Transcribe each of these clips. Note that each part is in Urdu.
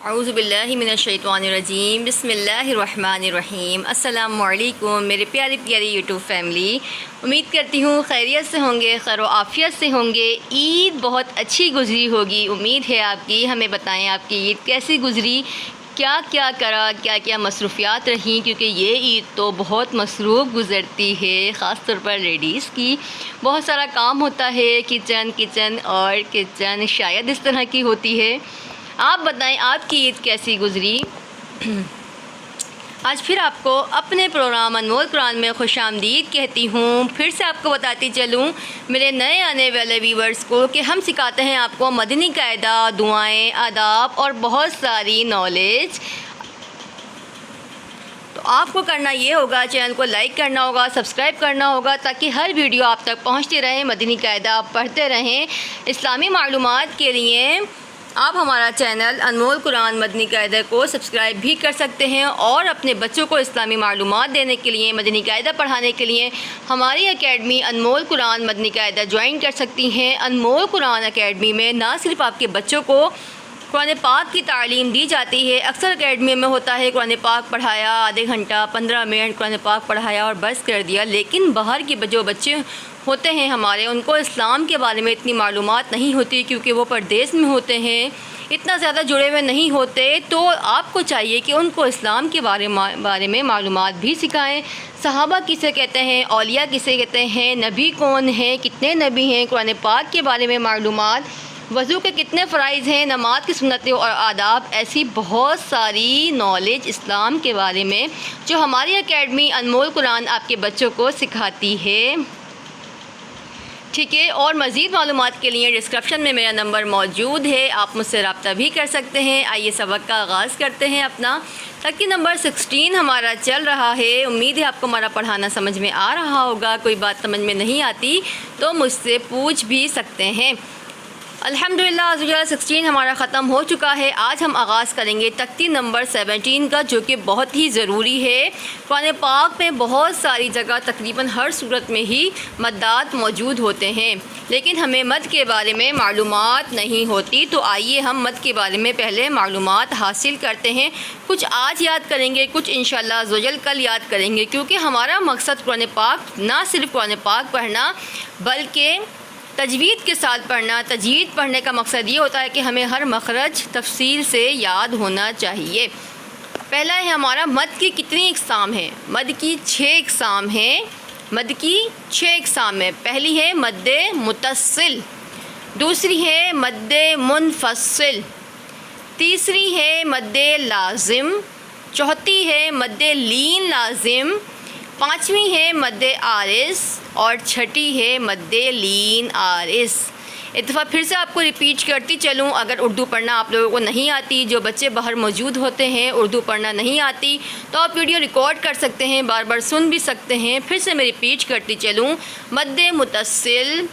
اعوذ باللہ من الشیطان الرجیم، بسم اللہ الرحمن الرحیم۔ السلام علیکم میرے پیاری یوٹیوب فیملی، امید کرتی ہوں خیریت سے ہوں گے، خیر و عافیت سے ہوں گے۔ عید بہت اچھی گزری ہوگی، امید ہے آپ کی۔ ہمیں بتائیں آپ کی عید کیسی گزری، کیا کیا کرا، کیا کیا مصروفیات رہیں، کیونکہ یہ عید تو بہت مصروف گزرتی ہے، خاص طور پر لیڈیز کی بہت سارا کام ہوتا ہے، کچن شاید اس طرح کی ہوتی ہے۔ آپ بتائیں آپ کی عید کیسی گزری۔ آج پھر آپ کو اپنے پروگرام انمول قرآن میں خوش آمدید کہتی ہوں۔ پھر سے آپ کو بتاتی چلوں میرے نئے آنے والے ویورز کو کہ ہم سکھاتے ہیں آپ کو مدنی قاعدہ، دعائیں، آداب اور بہت ساری نالج۔ تو آپ کو کرنا یہ ہوگا، چینل کو لائک کرنا ہوگا، سبسکرائب کرنا ہوگا، تاکہ ہر ویڈیو آپ تک پہنچتی رہے، مدنی قاعدہ آپ پڑھتے رہیں۔ اسلامی معلومات کے لیے آپ ہمارا چینل انمول قرآن مدنی قاعدہ کو سبسکرائب بھی کر سکتے ہیں، اور اپنے بچوں کو اسلامی معلومات دینے کے لیے، مدنی قاعدہ پڑھانے کے لیے ہماری اکیڈمی انمول قرآن مدنی قاعدہ جوائن کر سکتی ہیں۔ انمول قرآن اکیڈمی میں نہ صرف آپ کے بچوں کو قرآن پاک کی تعلیم دی جاتی ہے، اکثر اکیڈمی میں ہوتا ہے قرآن پاک پڑھایا، آدھے گھنٹہ 15 منٹ قرآن پاک پڑھایا اور بس کر دیا، لیکن باہر کے جو بچے ہوتے ہیں ہمارے، ان کو اسلام کے بارے میں اتنی معلومات نہیں ہوتی، کیونکہ وہ پردیس میں ہوتے ہیں، اتنا زیادہ جڑے ہوئے نہیں ہوتے۔ تو آپ کو چاہیے کہ ان کو اسلام کے بارے میں معلومات بھی سکھائیں۔ صحابہ کسے کہتے ہیں، اولیاء کسے کہتے ہیں، نبی کون ہیں، کتنے نبی ہیں، قرآن پاک کے بارے میں معلومات، وضو کے کتنے فرائض ہیں، نماز کی سنتیں اور آداب، ایسی بہت ساری نالج اسلام کے بارے میں جو ہماری اکیڈمی انمول قرآن آپ کے بچوں کو سکھاتی ہے، ٹھیک ہے۔ اور مزید معلومات کے لیے ڈسکرپشن میں میرا نمبر موجود ہے، آپ مجھ سے رابطہ بھی کر سکتے ہیں۔ آئیے سبق کا آغاز کرتے ہیں اپنا۔ ترقی نمبر 16 ہمارا چل رہا ہے۔ امید ہے آپ کو ہمارا پڑھانا سمجھ میں آ رہا ہوگا، کوئی بات سمجھ میں نہیں آتی تو مجھ سے پوچھ بھی سکتے ہیں۔ الحمدللہ 16 ہمارا ختم ہو چکا ہے۔ آج ہم آغاز کریں گے تختی نمبر 17 کا، جو کہ بہت ہی ضروری ہے۔ قرآن پاک میں بہت ساری جگہ تقریباً ہر صورت میں ہی مدات موجود ہوتے ہیں، لیکن ہمیں مد کے بارے میں معلومات نہیں ہوتی۔ تو آئیے ہم مد کے بارے میں پہلے معلومات حاصل کرتے ہیں۔ کچھ آج یاد کریں گے، کچھ انشاءاللہ عزوجل کل یاد کریں گے، کیونکہ ہمارا مقصد قرآن پاک نہ صرف قرآن پاک پڑھنا بلکہ تجوید کے ساتھ پڑھنا۔ تجوید پڑھنے کا مقصد یہ ہوتا ہے کہ ہمیں ہر مخرج تفصیل سے یاد ہونا چاہیے۔ پہلا ہے ہمارا مد کی کتنی اقسام ہیں۔ مد کی 6 اقسام ہیں۔ مد کی 6 اقسام ہیں۔ پہلی ہے مد متصل، دوسری ہے مد منفصل، تیسری ہے مد لازم، چوتھی ہے مد لین لازم، پانچویں ہے مد عارض، اور چھٹی ہے مد لین عارض۔ ایک دفعہ پھر سے آپ کو ریپیٹ کرتی چلوں، اگر اردو پڑھنا آپ لوگوں کو نہیں آتی، جو بچے باہر موجود ہوتے ہیں اردو پڑھنا نہیں آتی، تو آپ ویڈیو ریکارڈ کر سکتے ہیں، بار بار سن بھی سکتے ہیں۔ پھر سے میں ریپیٹ کرتی چلوں، مد متصل،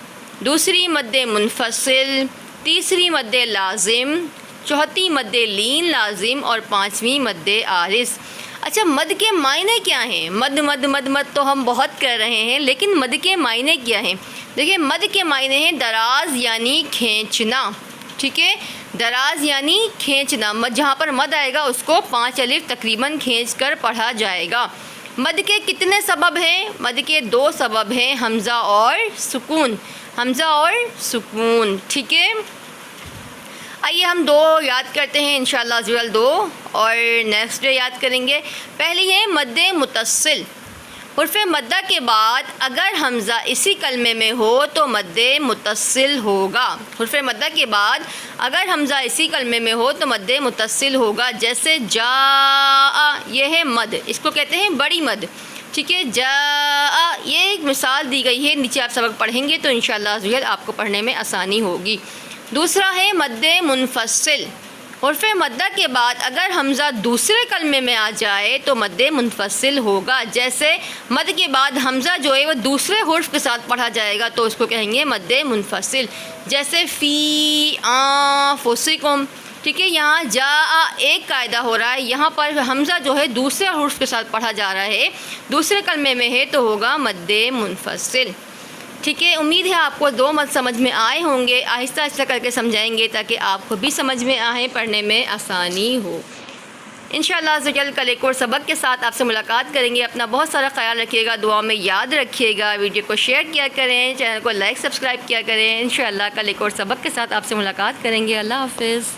دوسری مد منفصل، تیسری مد لازم، چوتھی مد لین لازم، اور پانچویں مد عارض۔ اچھا، مد کے معنی کیا ہیں؟ مد مد مد مد تو ہم بہت کر رہے ہیں، لیکن مد کے معنی کیا ہیں؟ دیکھیں، مد کے معنی ہیں دراز یعنی کھینچنا، ٹھیک ہے، دراز یعنی کھینچنا۔ جہاں پر مد آئے گا اس کو 5 الف تقریباً کھینچ کر پڑھا جائے گا۔ مد کے کتنے سبب ہیں؟ مد کے 2 سبب ہیں، حمزہ اور سکون، حمزہ اور سکون، ٹھیک ہے۔ آئیے ہم 2 یاد کرتے ہیں انشاءاللہ عزوجل، 2 اور نیکسٹ ڈے یاد کریں گے۔ پہلی ہے مد متصل۔ حرف مدہ کے بعد اگر حمزہ اسی کلمے میں ہو تو مد متصل ہوگا۔ حرف مدہ کے بعد اگر حمزہ اسی کلمے میں ہو تو مد متصل ہوگا، جیسے جا، یہ ہے مد، اس کو کہتے ہیں بڑی مد، ٹھیک ہے، جا، یہ ایک مثال دی گئی ہے، نیچے آپ سبق پڑھیں گے تو انشاءاللہ عزوجل آپ کو پڑھنے میں آسانی ہوگی۔ دوسرا ہے مد منفصل۔ حرف مدہ کے بعد اگر حمزہ دوسرے کلمے میں آ جائے تو مد منفصل ہوگا، جیسے مد کے بعد حمزہ جو ہے وہ دوسرے حرف کے ساتھ پڑھا جائے گا تو اس کو کہیں گے مد منفصل، جیسے فی انفسکم، ٹھیک ہے۔ یہاں جا ایک قاعدہ ہو رہا ہے، یہاں پر حمزہ جو ہے دوسرے حرف کے ساتھ پڑھا جا رہا ہے، دوسرے کلمے میں ہے تو ہوگا مد منفصل، ٹھیک ہے، امید ہے آپ کو دو مت سمجھ میں آئے ہوں گے، آہستہ آہستہ کر کے سمجھائیں گے تاکہ آپ کو بھی سمجھ میں آئیں، پڑھنے میں آسانی ہو۔ انشاءاللہ عز و جل کل ایک اور سبق کے ساتھ آپ سے ملاقات کریں گے۔ اپنا بہت سارا خیال رکھیے گا، دعا میں یاد رکھیے گا، ویڈیو کو شیئر کیا کریں، چینل کو لائک سبسکرائب کیا کریں۔ انشاءاللہ کل ایک اور سبق کے ساتھ آپ سے ملاقات کریں گے۔ اللہ حافظ۔